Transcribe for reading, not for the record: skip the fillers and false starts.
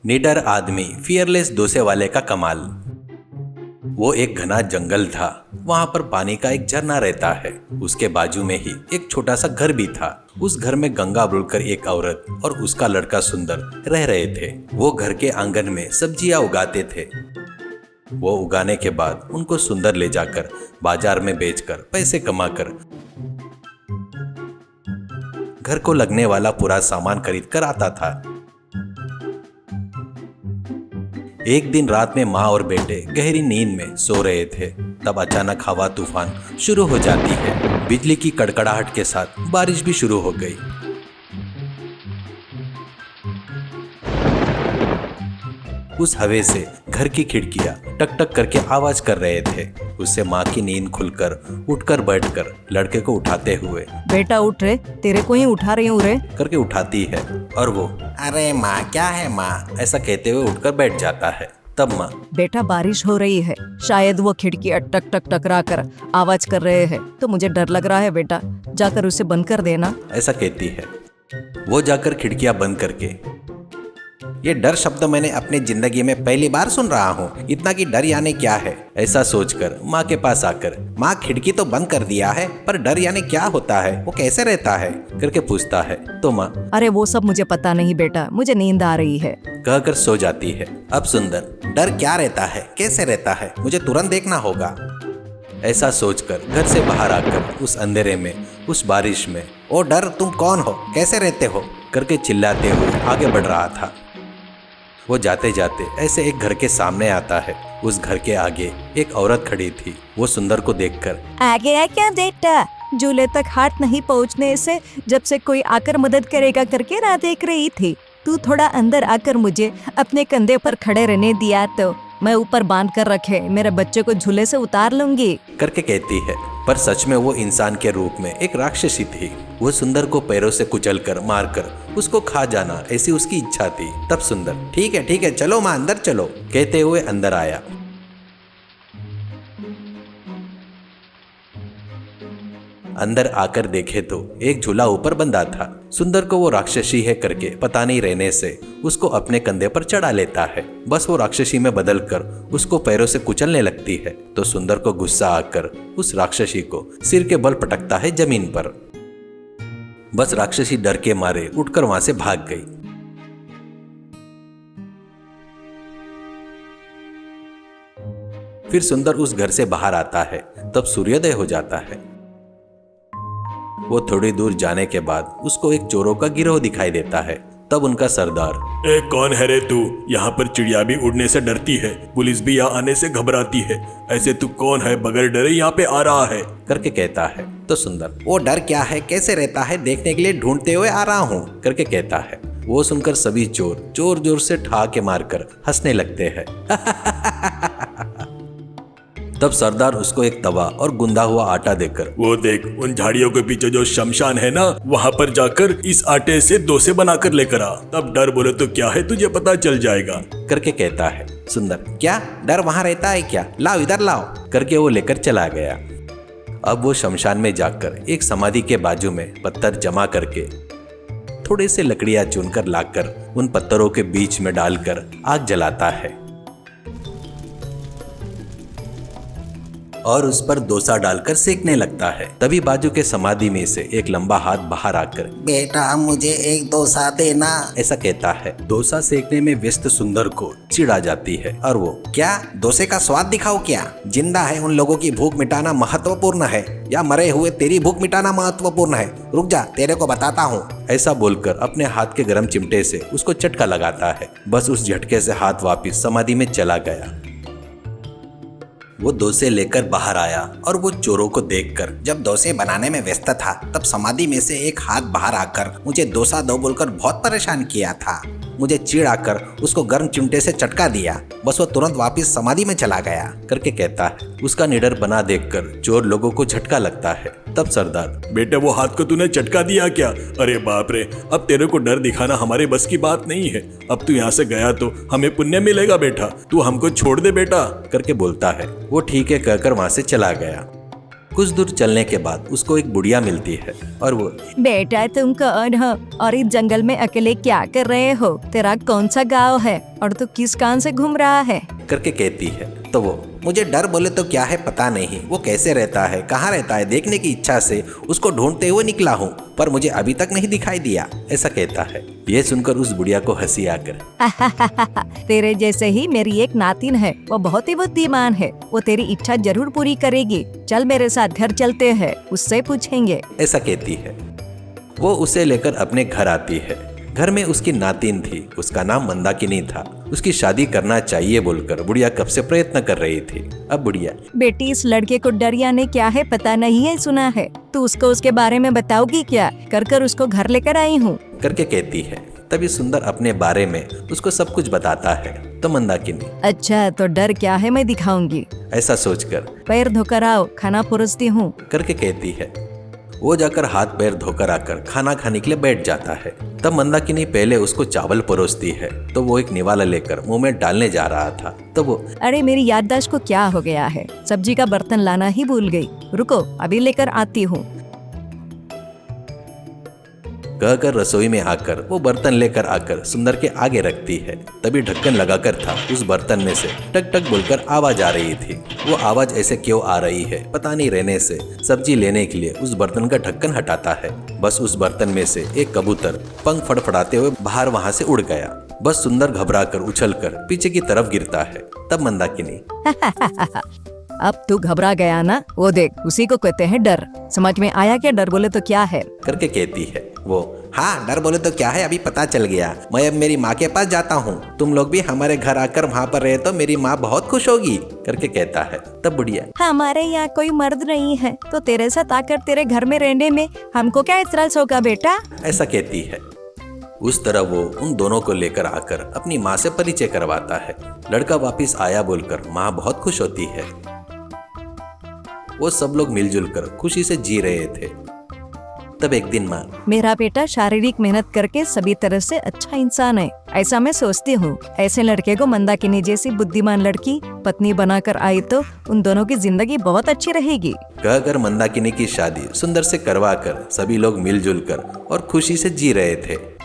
निडर आदमी, फियरलेस दोसे वाले का कमाल। वो एक घना जंगल था। वहां पर पानी का एक झरना रहता है। उसके बाजू में ही एक छोटा सा घर भी था। उस घर में गंगा बोलकर एक औरत और उसका लड़का सुंदर रह रहे थे। वो घर के आंगन में सब्जियां उगाते थे। वो उगाने के बाद उनको सुंदर ले जाकर बाजार में बेचकर पैसे कमाकर घर को लगने वाला पूरा सामान खरीद कर आता था। एक दिन रात में माँ और बेटे गहरी नींद में सो रहे थे। तब अचानक हवा तूफान शुरू हो जाती है। बिजली की कड़कड़ाहट के साथ बारिश भी शुरू हो गई। उस हवा से घर की खिड़कियां टक टक करके आवाज कर रहे थे। उससे माँ की नींद खुलकर उठकर बैठकर लड़के को उठाते हुए, बेटा उठ रे, तेरे को ही उठा रही हूँ रे, करके उठाती है। और वो, अरे माँ क्या है माँ, ऐसा कहते हुए उठकर बैठ जाता है। तब माँ, बेटा बारिश हो रही है, शायद वो खिड़कियाँ टक टक टकरा कर आवाज कर रहे हैं, तो मुझे डर लग रहा है बेटा, जाकर उसे बंद कर देना, ऐसा कहती है। वो जाकर खिड़कियां बंद करके, ये डर शब्द मैंने अपनी जिंदगी में पहली बार सुन रहा हूँ, इतना कि डर यानी क्या है, ऐसा सोचकर माँ के पास आकर, माँ खिड़की तो बंद कर दिया है पर डर यानी क्या होता है, वो कैसे रहता है, करके पूछता है। तो माँ, अरे वो सब मुझे पता नहीं बेटा, मुझे नींद आ रही है, कहकर सो जाती है। अब सुंदर, डर क्या रहता है, कैसे रहता है, मुझे तुरंत देखना होगा, ऐसा सोचकर घर से बाहर आकर उस अंधेरे में, उस बारिश में, ओ डर तुम कौन हो, कैसे रहते हो, करके चिल्लाते हुए आगे बढ़ रहा था। वो जाते जाते ऐसे एक घर के सामने आता है। उस घर के आगे एक औरत खड़ी थी। वो सुंदर को देखकर, आगे है क्या बेटा, झूले तक हाथ नहीं पहुँचने से जब से कोई आकर मदद करेगा करके राह देख रही थी। तू थोड़ा अंदर आकर मुझे अपने कंधे पर खड़े रहने दिया तो मैं ऊपर बांध कर रखे मेरे बच्चे को झूले से उतार लूंगी, करके कहती है। पर सच में वो इंसान के रूप में एक राक्षसी थी। वो सुंदर को पैरों से कुचलकर मारकर उसको खा जाना, ऐसी उसकी इच्छा थी। तब सुंदर, ठीक है चलो माँ अंदर चलो, कहते हुए अंदर आया। अंदर आकर देखे तो एक झूला ऊपर बंधा था। सुंदर को वो राक्षसी है करके पता नहीं रहने से उसको अपने कंधे पर चढ़ा लेता है। बस वो राक्षसी में बदलकर उसको पैरों से कुचलने लगती है। तो सुंदर को गुस्सा आकर उस राक्षसी को सिर के बल पटकता है जमीन पर। बस राक्षसी डर के मारे उठकर वहां से भाग गई। फिर सुंदर उस घर से बाहर आता है। तब सूर्योदय हो जाता है। वो थोड़ी दूर जाने के बाद उसको एक चोरों का गिरोह दिखाई देता है। तब उनका सरदार, ए कौन है रे तू, यहाँ पर चिड़िया भी उड़ने से डरती है, पुलिस भी यहाँ आने से घबराती है, ऐसे तू कौन है बगैर डरे यहाँ पे आ रहा है, करके कहता है। तो सुंदर, वो डर क्या है, कैसे रहता है, देखने के लिए ढूंढते हुए आ रहा हूँ, करके कहता है। वो सुनकर सभी चोर जोर जोर से ठहाके मारकर हंसने लगते हैं। तब सरदार उसको एक तवा और गुंदा हुआ आटा देकर, वो देख उन झाड़ियों के पीछे जो शमशान है ना, वहाँ पर जाकर इस आटे से डोसे बनाकर लेकर आ, तब डर बोले तो क्या है तुझे पता चल जाएगा, करके कहता है। सुंदर, क्या डर वहाँ रहता है क्या, लाओ इधर लाओ, करके वो लेकर चला गया। अब वो शमशान में जाकर एक समाधि के बाजू में पत्थर जमा करके थोड़े से लकड़ियां चुनकर लाकर उन पत्थरों के बीच में डालकर आग जलाता है और उस पर डोसा डालकर सेकने लगता है। तभी बाजू के समाधि में से एक लंबा हाथ बाहर आकर, बेटा मुझे एक डोसा देना, ऐसा कहता है। डोसा सेकने में व्यस्त सुंदर को चिढ़ आ जाती है और वो, क्या डोसे का स्वाद दिखाओ क्या, जिंदा है उन लोगों की भूख मिटाना महत्वपूर्ण है या मरे हुए तेरी भूख मिटाना महत्वपूर्ण है, रुक जा तेरे को बताता हूँ, ऐसा बोलकर अपने हाथ के गर्म चिमटे से उसको झटका लगाता है। बस उस झटके से हाथ वापिस समाधि में चला गया। वो डोसे लेकर बाहर आया और वो चोरों को देखकर, जब डोसे बनाने में व्यस्त था तब समाधि में से एक हाथ बाहर आकर मुझे डोसा दो बोलकर बहुत परेशान किया था। मुझे चिढ़ आकर उसको गर्म चिमटे से चटका दिया, बस वो तुरंत वापस समाधि में चला गया, करके कहता है। उसका निडर बना देखकर चोर लोगों को झटका लगता है। तब सरदार, बेटे वो हाथ को तूने चटका दिया क्या, अरे बाप रे, अब तेरे को डर दिखाना हमारे बस की बात नहीं है, अब तू यहाँ से गया तो हमें पुण्य मिलेगा बेटा, तू हमको छोड़ दे बेटा, करके बोलता है। वो ठीक है कहकर वहां से चला गया। कुछ दूर चलने के बाद उसको एक बुढ़िया मिलती है और वो बेटा तुम कौन हो और इस जंगल में अकेले क्या कर रहे हो? तेरा कौन सा गांव है और तू किस कान से घूम रहा है? करके कहती है। तो वो मुझे डर बोले तो क्या है पता नहीं, वो कैसे रहता है, कहाँ रहता है, देखने की इच्छा से उसको ढूंढते हुए निकला हूँ, पर मुझे अभी तक नहीं दिखाई दिया। ऐसा कहता है। ये सुनकर उस बुढ़िया को हंसी आकर तेरे जैसे ही मेरी एक नातिन है, वो बहुत ही बुद्धिमान है, वो तेरी इच्छा जरूर पूरी करेगी। चल मेरे साथ घर चलते हैं, उससे पूछेंगे। ऐसा कहती है। वो उसे लेकर अपने घर आती है। घर में उसकी नातिन थी, उसका नाम मंदाकिनी था। उसकी शादी करना चाहिए बोलकर बुढ़िया कब से प्रयत्न कर रही थी। अब बुढ़िया बेटी इस लड़के को डर यानी क्या है पता नहीं है, सुना है तू उसको उसके बारे में बताओगी क्या? कर उसको घर लेकर आई हूँ करके कहती है। तभी सुंदर अपने बारे में उसको सब कुछ बताता है। तो मंदाकिनी अच्छा तो डर क्या है मैं दिखाऊंगी, ऐसा सोचकर पैर धोकर आओ, खाना परोसती हूँ करके कहती है। वो जाकर हाथ पैर धोकर आकर खाना खाने के लिए बैठ जाता है। तब मंदाकिनी पहले उसको चावल परोसती है। तो वो एक निवाला लेकर मुंह में डालने जा रहा था। तो वो अरे मेरी याददाश्त को क्या हो गया है, सब्जी का बर्तन लाना ही भूल गई, रुको अभी लेकर आती हूँ। कहकर रसोई में आकर वो बर्तन लेकर आकर सुंदर के आगे रखती है। तभी ढक्कन लगाकर था, उस बर्तन में से टक टक बोलकर आवाज आ रही थी। वो आवाज ऐसे क्यों आ रही है पता नहीं रहने से सब्जी लेने के लिए उस बर्तन का ढक्कन हटाता है। बस उस बर्तन में से एक कबूतर पंख फड़फड़ाते हुए बाहर वहां से उड़ गया। बस सुंदर घबराकर उछलकर पीछे की तरफ गिरता है। तब मंदाकिनी अब तू घबरा गया ना, वो देख उसी को कहते हैं डर। समझ में आया क्या डर बोले तो क्या है? करके कहती है। वो हाँ डर बोले तो क्या है अभी पता चल गया, मैं अब मेरी माँ के पास जाता हूँ, तुम लोग भी हमारे घर आकर वहाँ पर रहे तो मेरी माँ बहुत खुश होगी करके कहता है। तब बुढ़िया हमारे यहाँ कोई मर्द नहीं है तो तेरे साथ आकर तेरे घर में रहने में हमको क्या इतराज होगा बेटा? ऐसा कहती है। उस तरह वो उन दोनों को लेकर आकर अपनी माँ से परिचय करवाता है। लड़का वापिस आया बोलकर माँ बहुत खुश होती है। वो सब लोग मिलजुल कर खुशी से जी रहे थे। तब एक दिन माँ मेरा बेटा शारीरिक मेहनत करके सभी तरह से अच्छा इंसान है, ऐसा मैं सोचती हूँ। ऐसे लड़के को मंदाकिनी जैसी बुद्धिमान लड़की पत्नी बनाकर आई तो उन दोनों की जिंदगी बहुत अच्छी रहेगी। कहकर मंदाकिनी की शादी सुंदर से करवा कर सभी लोग मिलजुल कर और खुशी से जी रहे थे।